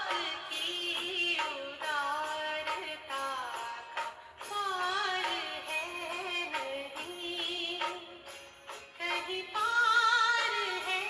आपकी उदारता का पार है नहीं, कहीं पार है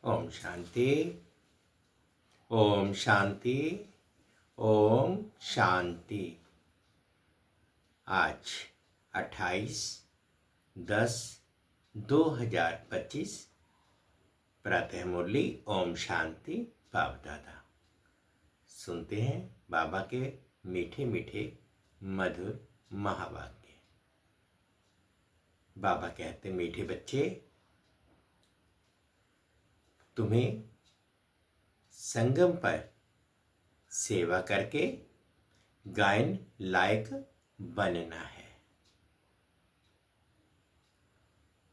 ओम शांति, ओम शांति, ओम शांति। आज 28/10/2025 प्रातः मुरली ओम शांति बाप दादा। सुनते हैं बाबा के मीठे मीठे मधुर महावाक्य। बाबा कहते, मीठे बच्चे, तुम्हें संगम पर सेवा करके गायन लायक बनना है।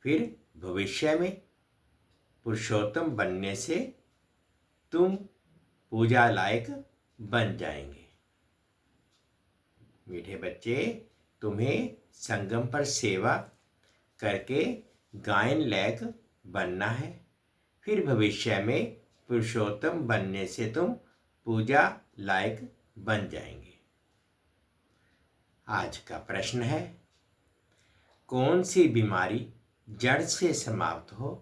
फिर भविष्य में पुरुषोत्तम बनने से तुम पूजा लायक बन जाएंगे। मीठे बच्चे, तुम्हें संगम पर सेवा करके गायन लायक बनना है। फिर भविष्य में पुरुषोत्तम बनने से तुम पूजा लायक बन जाएंगे। आज का प्रश्न है, कौन सी बीमारी जड़ से समाप्त हो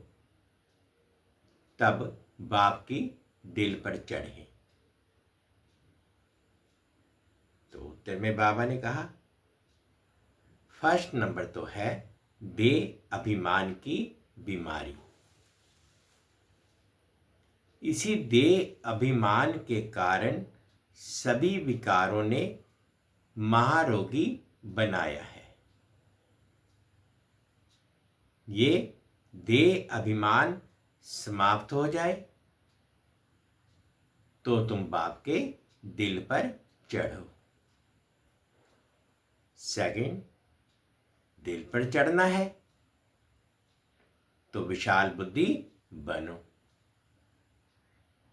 तब बाप की दिल पर चढ़े? तो उत्तर में बाबा ने कहा, फर्स्ट नंबर तो है देह अभिमान की बीमारी। इसी देह अभिमान के कारण सभी विकारों ने महारोगी बनाया है। ये देह अभिमान समाप्त हो जाए तो तुम बाप के दिल पर चढ़ो। सेकंड, दिल पर चढ़ना है तो विशाल बुद्धि बनो,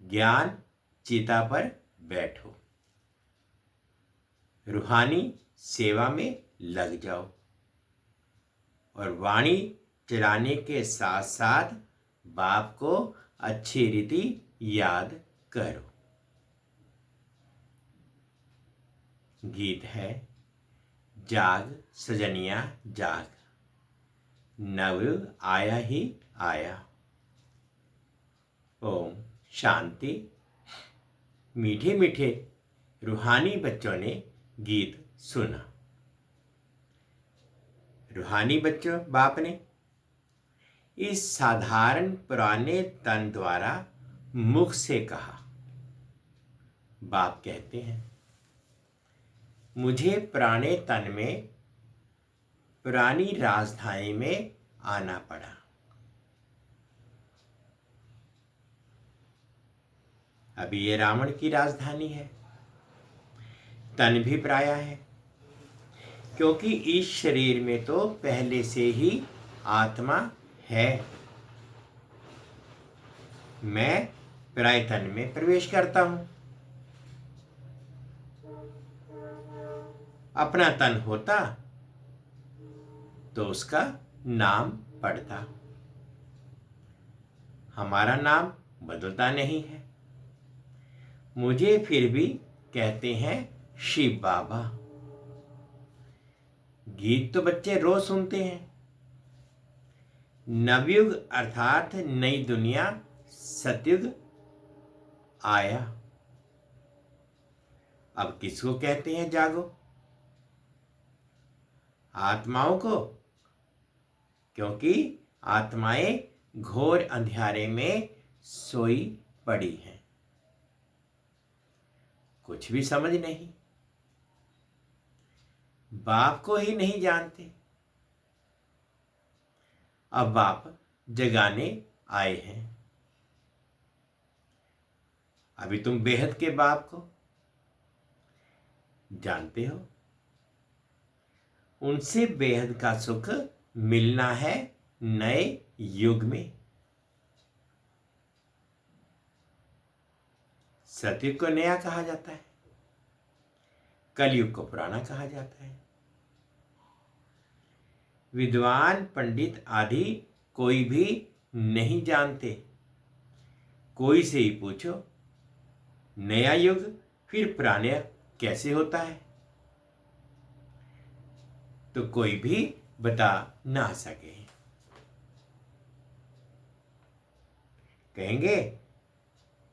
ज्ञान चिता पर बैठो, रूहानी सेवा में लग जाओ और वाणी चलाने के साथ साथ बाप को अच्छी रीति याद करो। गीत है, जाग सजनिया जाग, नवयुग आया ही आया। ओम शांति। मीठे मीठे रूहानी बच्चों ने गीत सुना। रूहानी बच्चों, बाप ने इस साधारण पुराने तन द्वारा मुख से कहा। बाप कहते हैं, मुझे पुराने तन में पुरानी राजधानी में आना पड़ा। अभी ये रावण की राजधानी है, तन भी पराया है, क्योंकि इस शरीर में तो पहले से ही आत्मा है। मैं पराये तन में प्रवेश करता हूं। अपना तन होता तो उसका नाम पड़ता। हमारा नाम बदलता नहीं है। मुझे फिर भी कहते हैं शिव बाबा। गीत तो बच्चे रोज सुनते हैं। नवयुग अर्थात नई दुनिया सतयुग आया। अब किसको कहते हैं जागो? आत्माओं को, क्योंकि आत्माएं घोर अंधियारे में सोई पड़ी हैं, कुछ भी समझ नहीं, बाप को ही नहीं जानते। अब बाप जगाने आए हैं। अभी तुम बेहद के बाप को जानते हो। उनसे बेहद का सुख मिलना है नए युग में। सतयुग को नया कहा जाता है, कलयुग को पुराना कहा जाता है। विद्वान पंडित आदि कोई भी नहीं जानते। कोई से ही पूछो, नया युग फिर पुराना कैसे होता है, तो कोई भी बता ना सके। कहेंगे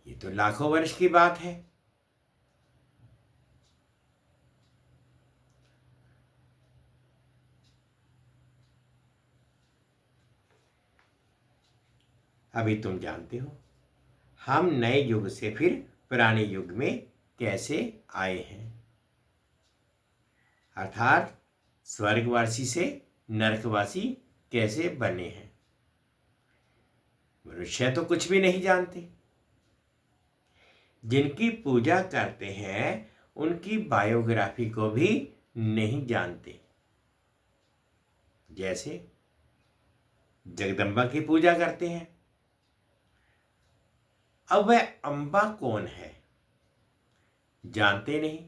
ये तो लाखों वर्ष की बात है। अभी तुम जानते हो हम नए युग से फिर पुराने युग में कैसे आए हैं, अर्थात स्वर्गवासी से नरकवासी कैसे बने हैं। मनुष्य तो कुछ भी नहीं जानते। जिनकी पूजा करते हैं उनकी बायोग्राफी को भी नहीं जानते। जैसे जगदम्बा की पूजा करते हैं, अब वह अम्बा कौन है जानते नहीं।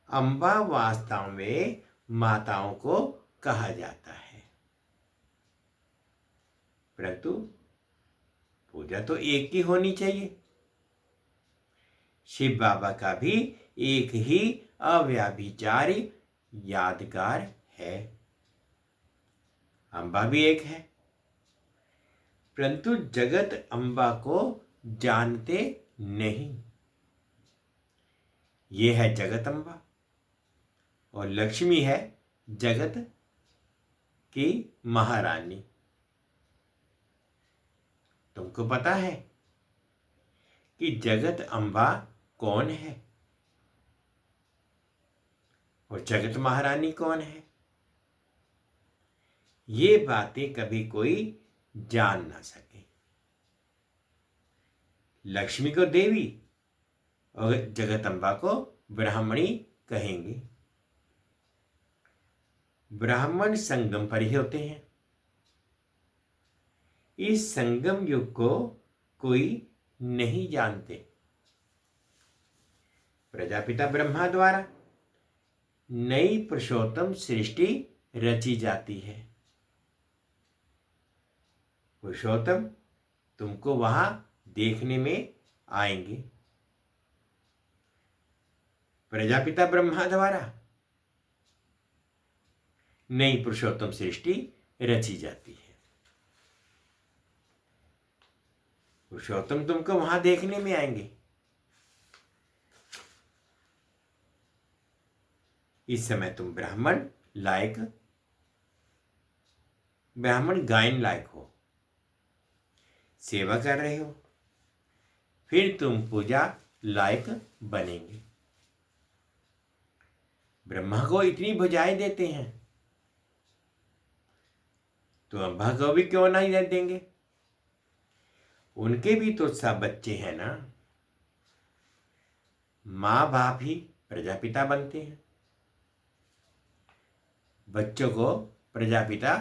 अम्बा वास्तव में माताओं को कहा जाता है, परंतु पूजा तो एक ही होनी चाहिए। शिव बाबा का भी एक ही अव्यभिचारी यादगार है, अम्बा भी एक है, परंतु जगत अम्बा को जानते नहीं। ये है जगत अम्बा और लक्ष्मी है जगत की महारानी। तुमको पता है कि जगत अम्बा कौन है और जगत महारानी कौन है? ये बातें कभी कोई जान ना सके। लक्ष्मी को देवी और जगत अम्बा को ब्राह्मणी कहेंगे। ब्राह्मण संगम पर ही होते हैं। इस संगम युग को कोई नहीं जानते। प्रजापिता ब्रह्मा द्वारा नई पुरुषोत्तम सृष्टि रची जाती है। पुरुषोत्तम तुमको वहां देखने में आएंगे। प्रजापिता ब्रह्मा द्वारा नई पुरुषोत्तम सृष्टि रची जाती है। पुरुषोत्तम तुमको वहां देखने में आएंगे। इस समय तुम ब्राह्मण गायन लायक हो, सेवा कर रहे हो, फिर तुम पूजा लायक बनेंगे। ब्रह्मा को इतनी भुजाएं देते हैं तो अम्बा को भी क्यों नहीं दे देंगे? उनके भी तो सब बच्चे हैं ना। माँ बाप ही प्रजापिता बनते हैं। बच्चों को प्रजापिता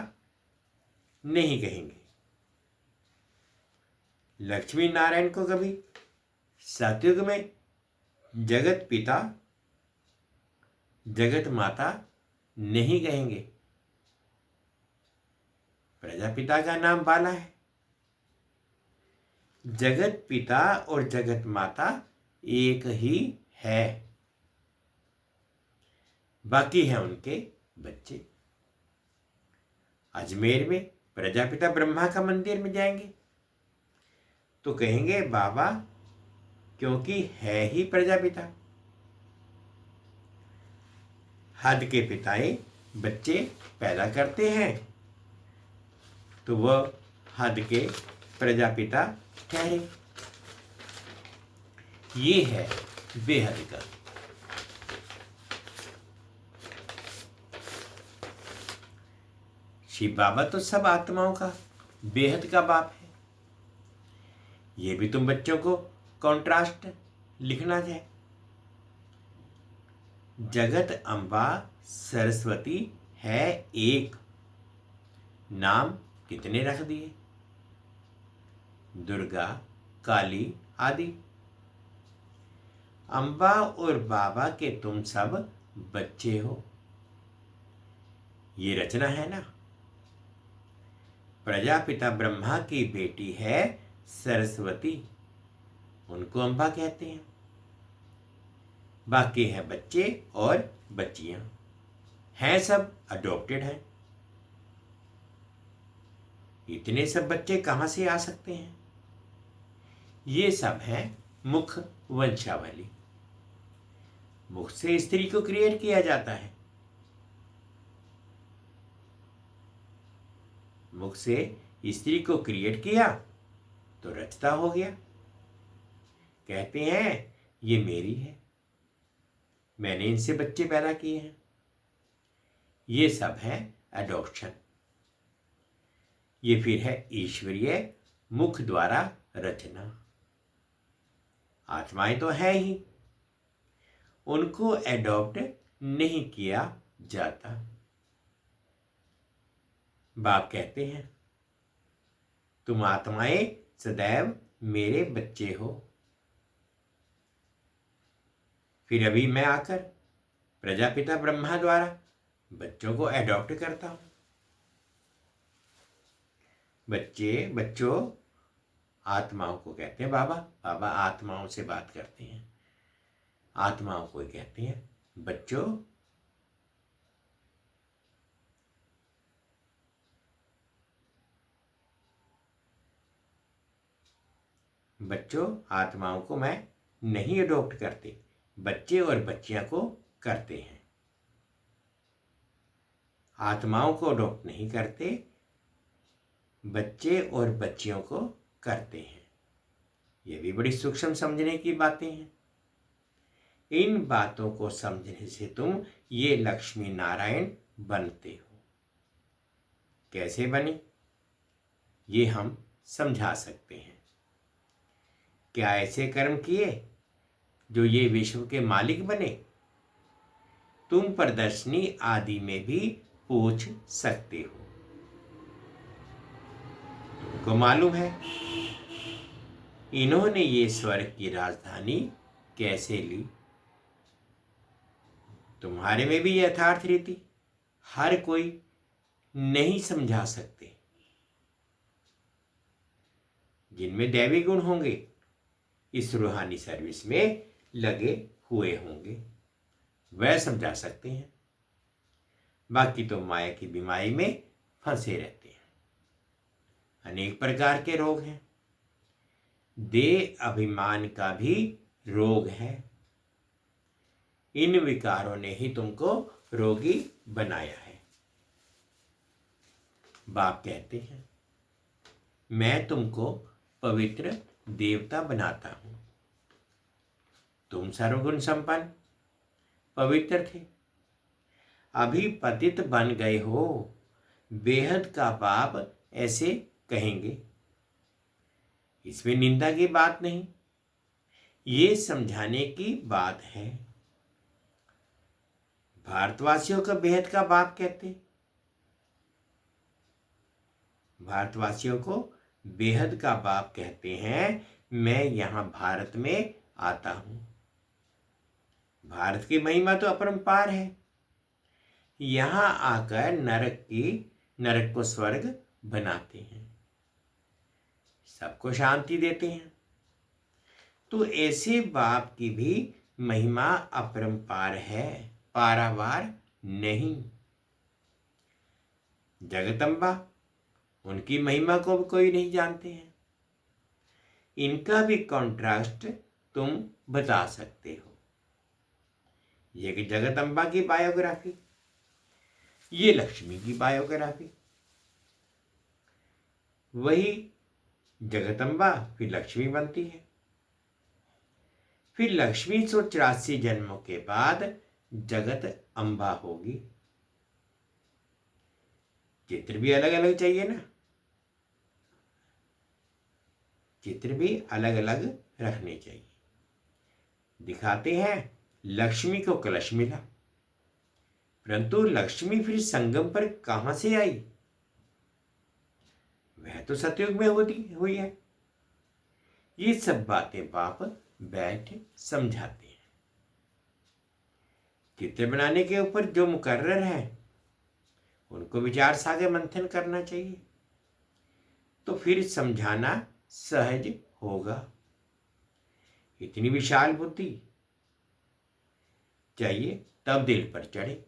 नहीं कहेंगे। लक्ष्मी नारायण को कभी सतयुग में जगत पिता जगत माता नहीं कहेंगे। प्रजापिता का नाम बाला है। जगत पिता और जगत माता एक ही है, बाकी है उनके बच्चे। अजमेर में प्रजापिता ब्रह्मा का मंदिर में जाएंगे तो कहेंगे बाबा क्योंकि है ही प्रजापिता। हद के पिताएं बच्चे पैदा करते हैं तो वह हद के प्रजापिता ठहरे। ये है बेहद का। शिव बाबा तो सब आत्माओं का बेहद का बाप है। ये भी तुम बच्चों को कॉन्ट्रास्ट लिखना है। जगत अम्बा सरस्वती है एक, नाम कितने रख दिए? दुर्गा, काली आदि। अम्बा और बाबा के तुम सब बच्चे हो। ये रचना है ना। प्रजापिता ब्रह्मा की बेटी है सरस्वती, उनको अम्बा कहते हैं। बाकी हैं बच्चे और बच्चियां, हैं सब अडॉप्टेड हैं। इतने सब बच्चे कहां से आ सकते हैं? ये सब है मुख वंशावली। मुख से स्त्री को क्रिएट किया जाता है। मुख से स्त्री को क्रिएट किया तो रचता हो गया। कहते हैं ये मेरी है, मैंने इनसे बच्चे पैदा किए हैं। ये सब है एडॉप्शन। ये फिर है ईश्वरीय मुख द्वारा रचना। आत्माएं तो है ही, उनको एडॉप्ट नहीं किया जाता। बाप कहते हैं तुम आत्माएं सदैव मेरे बच्चे हो। फिर अभी मैं आकर प्रजापिता ब्रह्मा द्वारा बच्चों को एडॉप्ट करता हूं। बच्चों आत्माओं को कहते हैं बाबा। बाबा आत्माओं से बात करते हैं, आत्माओं को कहते हैं बच्चों। आत्माओं को मैं नहीं अडॉप्ट करते, बच्चे और बच्चियां को करते हैं। आत्माओं को अडॉप्ट नहीं करते, बच्चे और बच्चियों को करते हैं। ये भी बड़ी सूक्ष्म समझने की बातें हैं। इन बातों को समझने से तुम ये लक्ष्मी नारायण बनते हो। कैसे बने ये हम समझा सकते हैं। क्या ऐसे कर्म किए जो ये विश्व के मालिक बने? तुम प्रदर्शनी आदि में भी पूछ सकते हो। तुमको मालूम है इन्होंने ये स्वर्ग की राजधानी कैसे ली? तुम्हारे में भी यथार्थ रीति हर कोई नहीं समझा सकते। जिनमें दैवी गुण होंगे इस रूहानी सर्विस में लगे हुए होंगे, वह समझा सकते हैं। बाकी तो माया की बीमारी में फंसे रहते हैं। अनेक प्रकार के रोग हैं। देह अभिमान का भी रोग है। इन विकारों ने ही तुमको रोगी बनाया है। बाप कहते हैं मैं तुमको पवित्र देवता बनाता हूं। तुम सर्वगुण संपन्न पवित्र थे, अभी पतित बन गए हो। बेहद का पाप ऐसे कहेंगे। इसमें निंदा की बात नहीं, ये समझाने की बात है। भारतवासियों का बेहद का बाप कहते, भारतवासियों को बेहद का बाप कहते हैं। मैं यहां भारत में आता हूं। भारत की महिमा तो अपरंपार है। यहां आकर नरक को स्वर्ग बनाते हैं, सबको शांति देते हैं। तो ऐसे बाप की भी महिमा अपरंपार है, पारावार नहीं। जगदम्बा उनकी महिमा को भी कोई नहीं जानते हैं। इनका भी कॉन्ट्रास्ट तुम बता सकते हो। ये कि जगदम्बा की बायोग्राफी, ये लक्ष्मी की बायोग्राफी। वही जगदम्बा फिर लक्ष्मी बनती है। फिर लक्ष्मी 184 जन्मों के बाद जगत अम्बा होगी। चित्र भी अलग अलग चाहिए ना, चित्र भी अलग अलग रखने चाहिए। दिखाते हैं लक्ष्मी को कलश मिला, परंतु लक्ष्मी फिर संगम पर कहां से आई? वह तो सतयुग में हुई है। ये सब बातें बाप बैठ समझाते हैं। चित्र बनाने के ऊपर जो मुकर्रर है उनको विचार सागर मंथन करना चाहिए, तो फिर समझाना सहज होगा। इतनी विशाल बुद्धि चाहिए तब दिल पर चढ़े।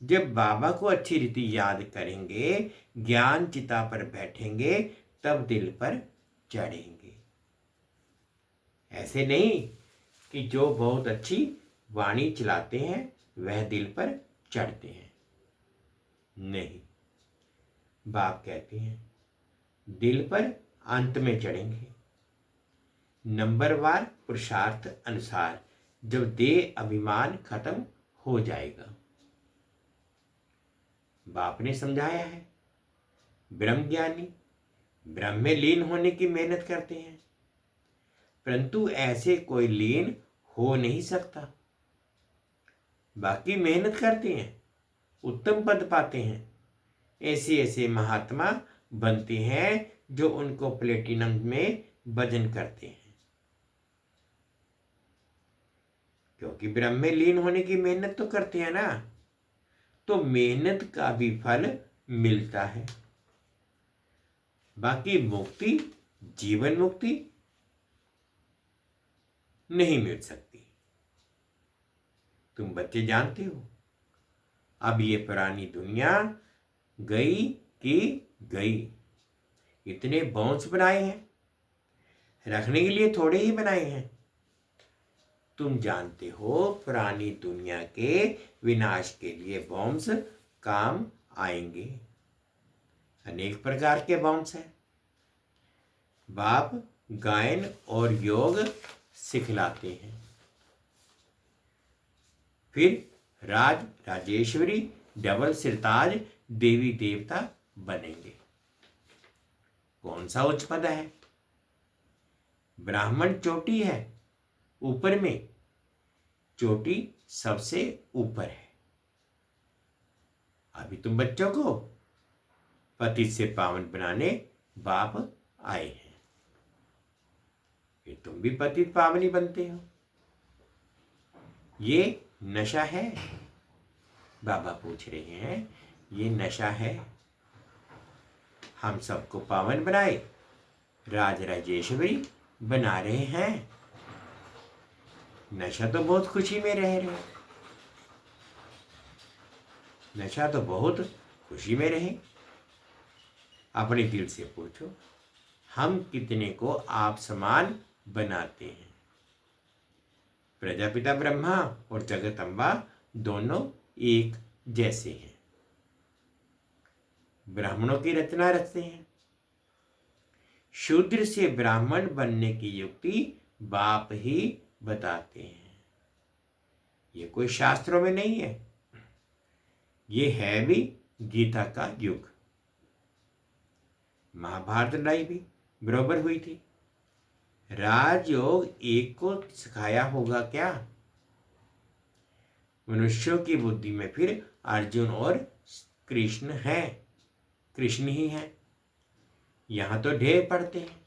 जब बाबा को अच्छी रीति याद करेंगे, ज्ञान चिता पर बैठेंगे, तब दिल पर चढ़ेंगे। ऐसे नहीं कि जो बहुत अच्छी वाणी चलाते हैं वह दिल पर चढ़ते हैं। नहीं, बाप कहते हैं दिल पर अंत में चढ़ेंगे, नंबरवार पुरुषार्थ अनुसार, जब देह अभिमान खत्म हो जाएगा। बाप ने समझाया है ब्रह्मज्ञानी ब्रह्म में लीन होने की मेहनत करते हैं, परंतु ऐसे कोई लीन हो नहीं सकता। बाकी मेहनत करते हैं, उत्तम पद पाते हैं। ऐसे ऐसे महात्मा बनते हैं जो उनको प्लेटिनम में भजन करते हैं, क्योंकि ब्रह्म में लीन होने की मेहनत तो करते हैं ना, तो मेहनत का भी फल मिलता है। बाकी मुक्ति, जीवन मुक्ति नहीं मिल सकती। तुम बच्चे जानते हो, अब ये पुरानी दुनिया गई कि गई। इतने बॉम्ब्स बनाए हैं, रखने के लिए थोड़े ही बनाए हैं। तुम जानते हो पुरानी दुनिया के विनाश के लिए बॉम्ब्स काम आएंगे। अनेक प्रकार के बॉम्ब्स हैं। बाप गायन और योग सिखलाते हैं। फिर राज राजेश्वरी डबल सिरताज देवी देवता बनेंगे। कौन सा उच्च पद है? ब्राह्मण चोटी है, ऊपर में चोटी सबसे ऊपर है। अभी तुम बच्चों को पतित से पावन बनाने बाप आए हैं, फिर तुम भी पतित पावनी बनते हो। ये नशा है। बाबा पूछ रहे हैं ये नशा है। हम सबको पावन बनाए, राज राजेश्वरी बना रहे हैं। नशा तो बहुत खुशी में रह रहे, नशा तो बहुत खुशी में रहे। अपने दिल से पूछो, हम कितने को आप समान बनाते हैं? प्रजापिता ब्रह्मा और जगत अम्बा दोनों एक जैसे हैं। ब्राह्मणों की रचना रचते हैं। शूद्र से ब्राह्मण बनने की युक्ति बाप ही बताते हैं। ये कोई शास्त्रों में नहीं है, ये है भी गीता का युग। महाभारत लड़ाई भी बरोबर हुई थी। राजयोग एक को सिखाया होगा क्या? मनुष्यों की बुद्धि में फिर अर्जुन और कृष्ण हैं, कृष्ण ही हैं। यहां तो ढेर पढ़ते हैं।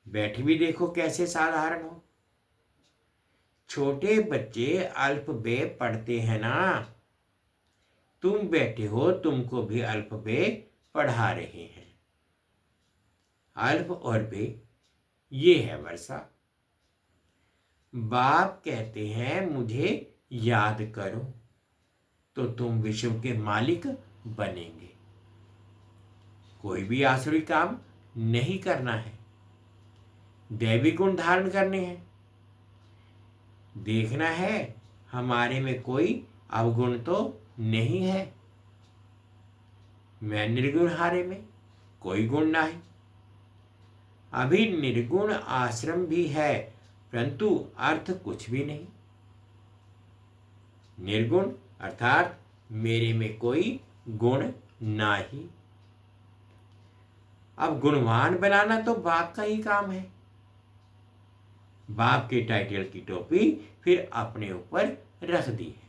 बैठ भी देखो कैसे साधारण हो। छोटे बच्चे अल्पबे पढ़ते हैं ना। तुम बैठे हो, तुमको भी अल्पबे पढ़ा रहे हैं। अल्प और बे ये है वर्षा। बाप कहते हैं मुझे याद करो तो तुम विश्व के मालिक बनेंगे। कोई भी आसुरी काम नहीं करना है, दैवी गुण धारण करने हैं। देखना है हमारे में कोई अवगुण तो नहीं है। मैं निर्गुण हारे में कोई गुण नहीं। अभी निर्गुण आश्रम भी है, परंतु अर्थ कुछ भी नहीं। निर्गुण अर्थात मेरे में कोई गुण नहीं। अब गुणवान बनाना तो बाप का ही काम है। बाप के टाइटल की टोपी फिर अपने ऊपर रख दी है।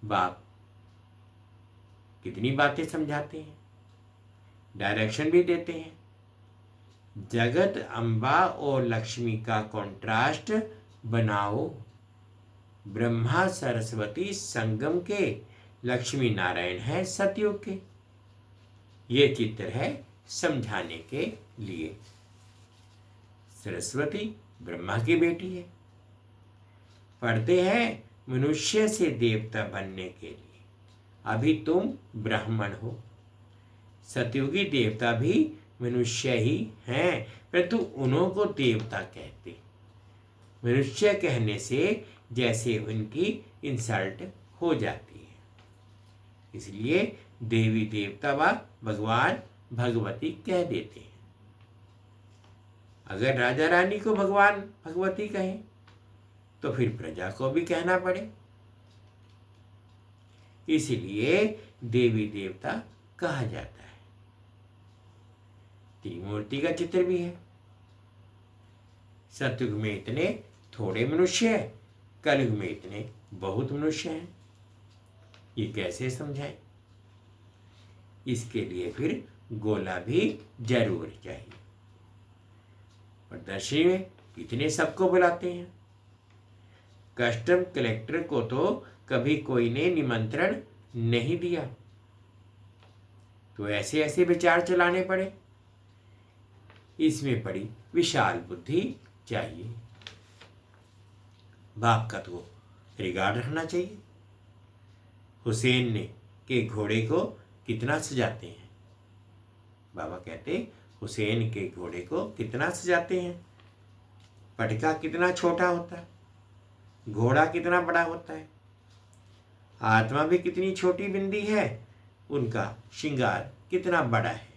बाप कितनी बातें समझाते हैं, डायरेक्शन भी देते हैं। जगत अम्बा और लक्ष्मी का कॉन्ट्रास्ट बनाओ। ब्रह्मा सरस्वती संगम के, लक्ष्मी नारायण है सतयुग के। ये चित्र है समझाने के लिए। सरस्वती ब्रह्मा की बेटी है। पढ़ते हैं मनुष्य से देवता बनने के लिए। अभी तुम ब्राह्मण हो। सतयुगी देवता भी मनुष्य ही हैं, परंतु उन्हों को देवता कहते। मनुष्य कहने से जैसे उनकी इंसल्ट हो जाती है, इसलिए देवी देवता व भगवान भगवती कह देते हैं। अगर राजा रानी को भगवान भगवती कहें तो फिर प्रजा को भी कहना पड़े, इसलिए देवी देवता कहा जाता है। त्रिमूर्ति का चित्र भी है। सतयुग में इतने थोड़े मनुष्य हैं, कलयुग में इतने बहुत मनुष्य हैं, ये कैसे समझाएं? इसके लिए फिर गोला भी जरूर चाहिए। प्रदर्शनी में इतने सबको बुलाते हैं, कस्टम कलेक्टर को तो कभी कोई ने निमंत्रण नहीं दिया, तो ऐसे ऐसे विचार चलाने पड़े। इसमें बड़ी विशाल बुद्धि चाहिए। बाप का तो रिगार्ड रखना चाहिए। हुसैन ने के घोड़े को कितना सजाते हैं? बाबा कहते हुसैन के घोड़े को कितना सजाते हैं। पटका कितना छोटा होता है, घोड़ा कितना बड़ा होता है, आत्मा भी कितनी छोटी बिंदी है, उनका श्रृंगार कितना बड़ा है।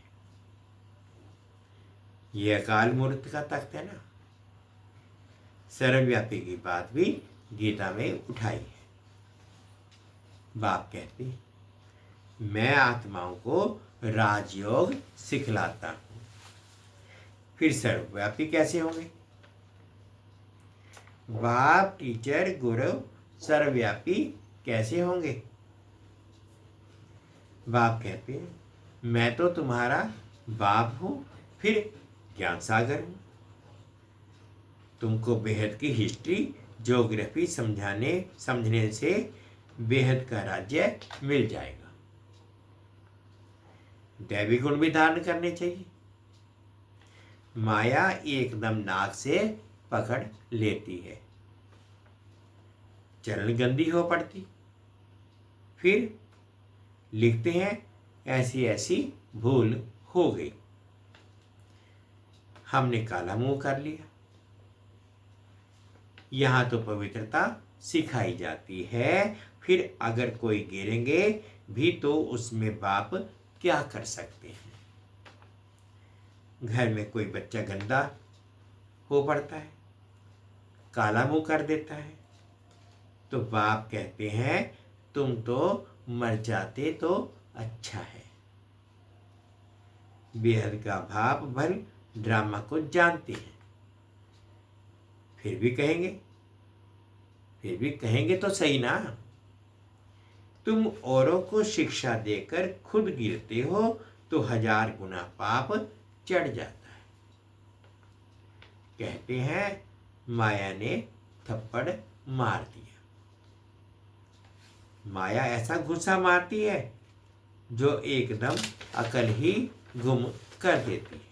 यह अकाल मूर्त का तख्त है ना। सर्वव्यापी की बात भी गीता में उठाई है। बाप कहते मैं आत्माओं को राजयोग सिखलाता हूं, फिर सर्वव्यापी कैसे होंगे? बाप टीचर गुरु सर्वव्यापी कैसे होंगे? बाप कहते हैं मैं तो तुम्हारा बाप हूं, फिर ज्ञान सागर हूं। तुमको बेहद की हिस्ट्री ज्योग्राफी समझने से बेहद का राज्य मिल जाएगा। दैवी गुण भी धारण करने चाहिए। माया एकदम नाक से पकड़ लेती है, चरण गंदी हो पड़ती, फिर लिखते हैं ऐसी ऐसी भूल हो गई, हमने काला मुंह कर लिया। यहाँ तो पवित्रता सिखाई जाती है, फिर अगर कोई गिरेंगे भी तो उसमें बाप क्या कर सकते हैं? घर में कोई बच्चा गंदा हो पड़ता है, काला मुंह कर देता है, तो बाप कहते हैं तुम तो मर जाते तो अच्छा है। बेहद का भाप भल ड्रामा को जानते हैं, फिर भी कहेंगे तो सही ना। तुम औरों को शिक्षा देकर खुद गिरते हो तो 1000 गुना पाप चढ़ जाता है। कहते हैं माया ने थप्पड़ मार दिया। माया ऐसा गुस्सा मारती है जो एकदम अकल ही गुम कर देती है।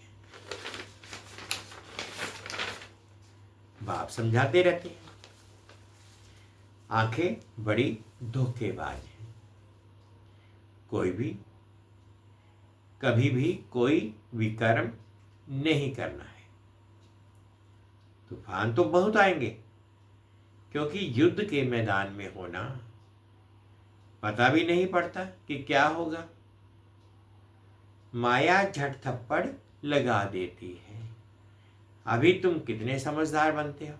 बाप समझाते रहते हैं, आंखें बड़ी धोखेबाज हैं। कोई भी कभी भी कोई विकर्म नहीं करना है। तूफान तो बहुत आएंगे, क्योंकि युद्ध के मैदान में होना पता भी नहीं पड़ता कि क्या होगा। माया झट थप्पड़ लगा देती है। अभी तुम कितने समझदार बनते हो?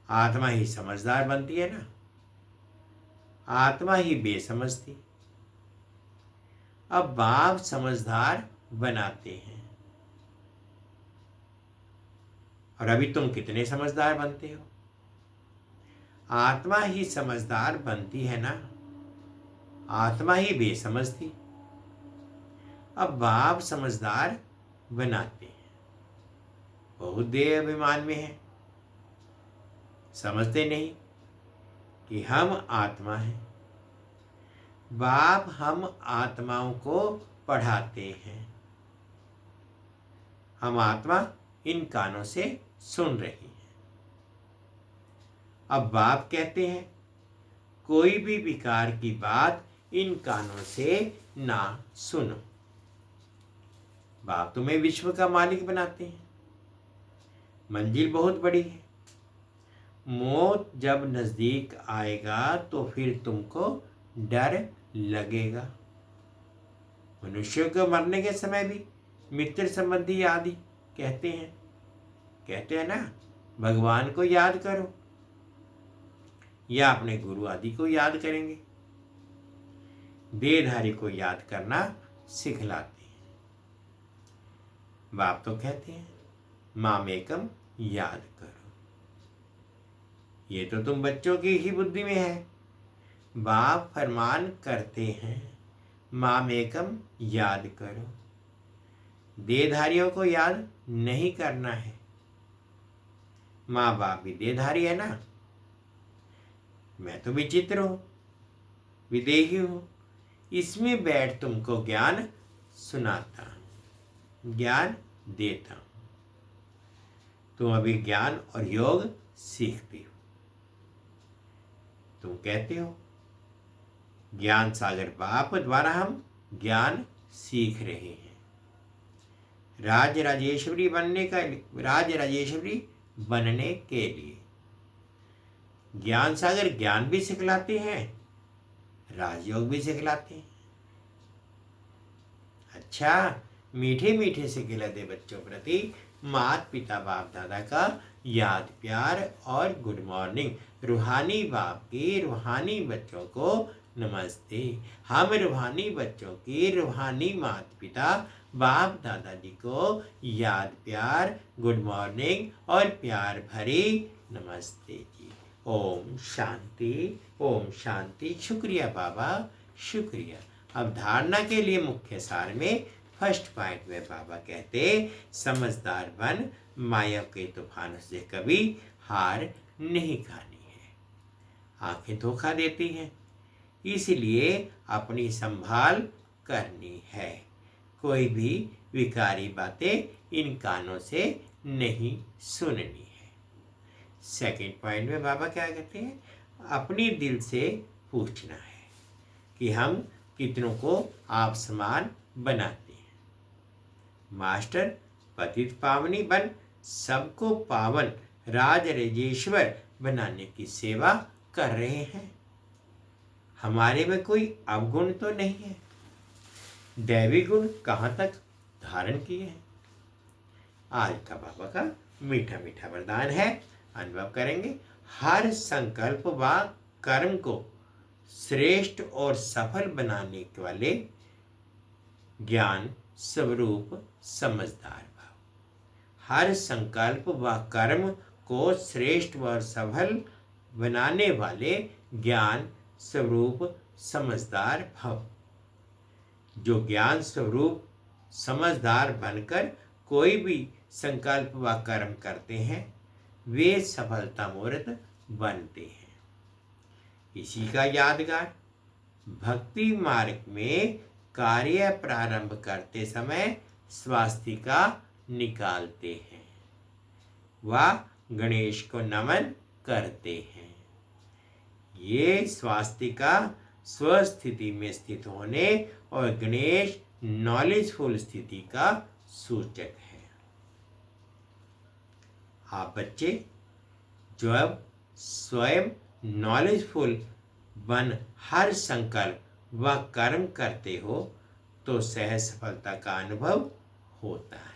आत्मा ही समझदार बनती है ना, आत्मा ही बेसमझती। अब बाप समझदार बनाते हैं, और अभी तुम कितने समझदार बनते हो? आत्मा ही समझदार बनती है ना, आत्मा ही बेसमझती। अब बाप समझदार बनाते हैं। बहुत देह अभिमान में है, समझते नहीं कि हम आत्मा हैं। बाप हम आत्माओं को पढ़ाते हैं। हम आत्मा इन कानों से सुन रही है। अब बाप कहते हैं कोई भी विकार की बात इन कानों से ना सुनो। बाप तुम्हें विश्व का मालिक बनाते हैं। मंजिल बहुत बड़ी है। मौत जब नज़दीक आएगा तो फिर तुमको डर लगेगा। मनुष्यों को मरने के समय भी मित्र संबंधी आदि कहते हैं ना, भगवान को याद करो, या अपने गुरु आदि को याद करेंगे। देहधारी को याद करना सिखलाते हैं। बाप तो कहते हैं मामेकम याद करो। ये तो तुम बच्चों की ही बुद्धि में है। बाप फरमान करते हैं मामेकम याद करो। देहधारियों को याद नहीं करना है। माँ बाप भी देहधारी है ना। मैं तो विचित्र हूं, विदेही हूं, इसमें बैठ तुमको ज्ञान सुनाता हूं, ज्ञान देता हूं। तुम अभी ज्ञान और योग सीखती हो। तुम कहते हो ज्ञान सागर बाप द्वारा हम ज्ञान सीख रहे हैं। राज राजेश्वरी बनने के लिए ज्ञान सागर ज्ञान भी सिखलाते हैं, राजयोग भी सिखलाते हैं। अच्छा, मीठे मीठे से खिलाते बच्चों प्रति माता पिता बाप दादा का याद प्यार और गुड मॉर्निंग। रूहानी बाप के रूहानी बच्चों को नमस्ते। हम रूहानी बच्चों के रूहानी माता पिता बाप दादाजी को याद प्यार गुड मॉर्निंग और प्यार भरी नमस्ते जी। ओम शांति, ओम शांति। शुक्रिया बाबा, शुक्रिया। अब धारणा के लिए मुख्य सार में फर्स्ट पॉइंट में बाबा कहते समझदार बन, माया के तूफान से कभी हार नहीं खानी है। आंखें धोखा देती हैं, इसलिए अपनी संभाल करनी है। कोई भी विकारी बातें इन कानों से नहीं सुननी है। सेकंड पॉइंट में बाबा क्या कहते हैं, अपनी दिल से पूछना है कि हम कितनों को आप समान बनाते हैं। मास्टर पतित पावनी बन सबको पावन राज राजेश्वर बनाने की सेवा कर रहे हैं। हमारे में कोई अवगुण तो नहीं है। दैवी गुण कहाँ तक धारण किए हैं। आज का बाबा का मीठा मीठा वरदान है, अनुभव करेंगे। हर संकल्प व कर्म को श्रेष्ठ और सफल बनाने वाले ज्ञान स्वरूप समझदार भाव। हर संकल्प व कर्म को श्रेष्ठ व सफल बनाने वाले ज्ञान स्वरूप समझदार भव। जो ज्ञान स्वरूप समझदार बनकर कोई भी संकल्प व कर्म करते हैं, वे सफलता मूर्त बनते हैं। इसी का यादगार भक्ति मार्ग में कार्य प्रारंभ करते समय स्वास्तिका निकालते हैं व गणेश को नमन करते हैं। ये स्वास्तिका स्वस्थिति में स्थित होने और गणेश नॉलेजफुल स्थिति का सूचक है। आप बच्चे जो अब स्वयं नॉलेजफुल बन हर संकल्प व कर्म करते हो तो सहज सफलता का अनुभव होता है।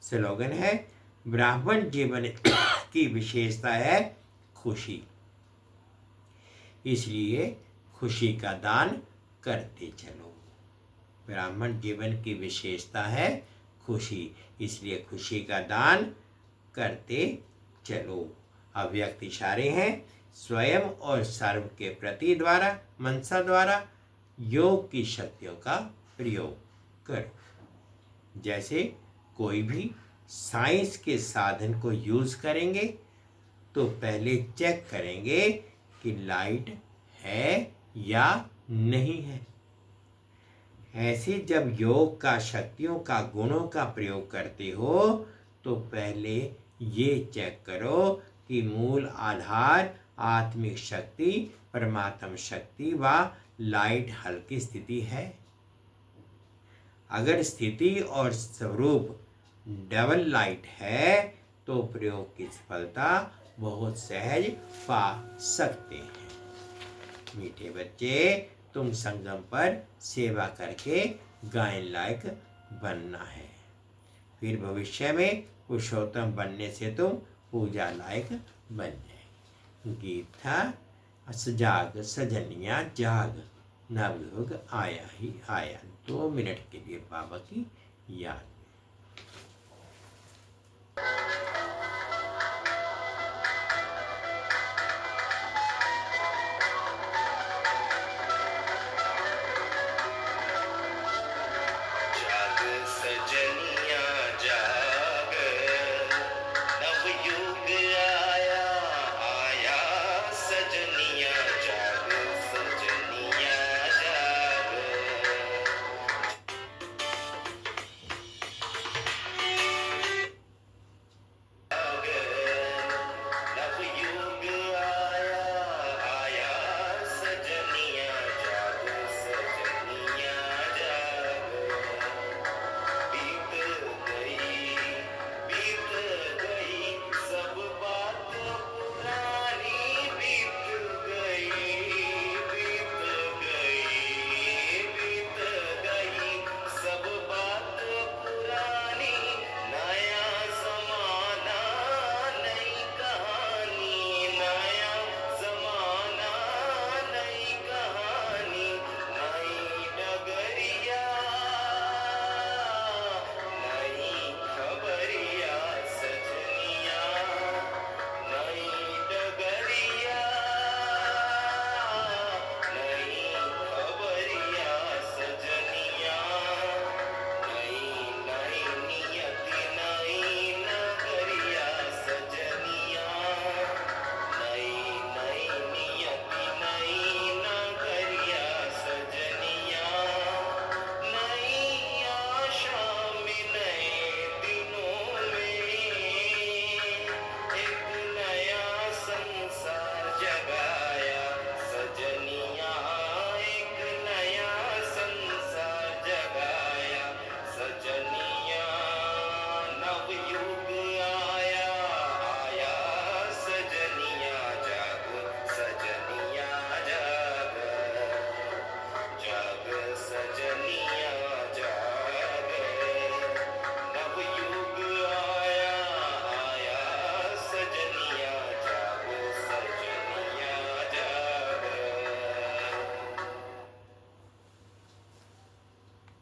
स्लोगन है ब्राह्मण जीवन की विशेषता है खुशी, इसलिए खुशी का दान करते चलो। ब्राह्मण जीवन की विशेषता है खुशी, इसलिए खुशी का दान करते चलो। अव्यक्त इशारे हैं स्वयं और सर्व के प्रति द्वारा मनसा द्वारा योग की शक्तियों का प्रयोग करो। जैसे कोई भी साइंस के साधन को यूज करेंगे तो पहले चेक करेंगे कि लाइट है या नहीं है। ऐसे जब योग का शक्तियों का गुणों का प्रयोग करते हो तो पहले ये चेक करो कि मूल आधार आत्मिक शक्ति परमात्म शक्ति व लाइट हल्की स्थिति है। अगर स्थिति और स्वरूप डबल लाइट है तो प्रयोग की सफलता बहुत सहज पा सकते हैं। मीठे बच्चे, तुम संगम पर सेवा करके गायन लायक बनना है, फिर भविष्य में पुरुषोत्तम बनने से तुम पूजा लायक बन जाए। गीत था सजाग सजनिया जाग, नवयुग आया ही आया। 2 मिनट के लिए बाबा की याद।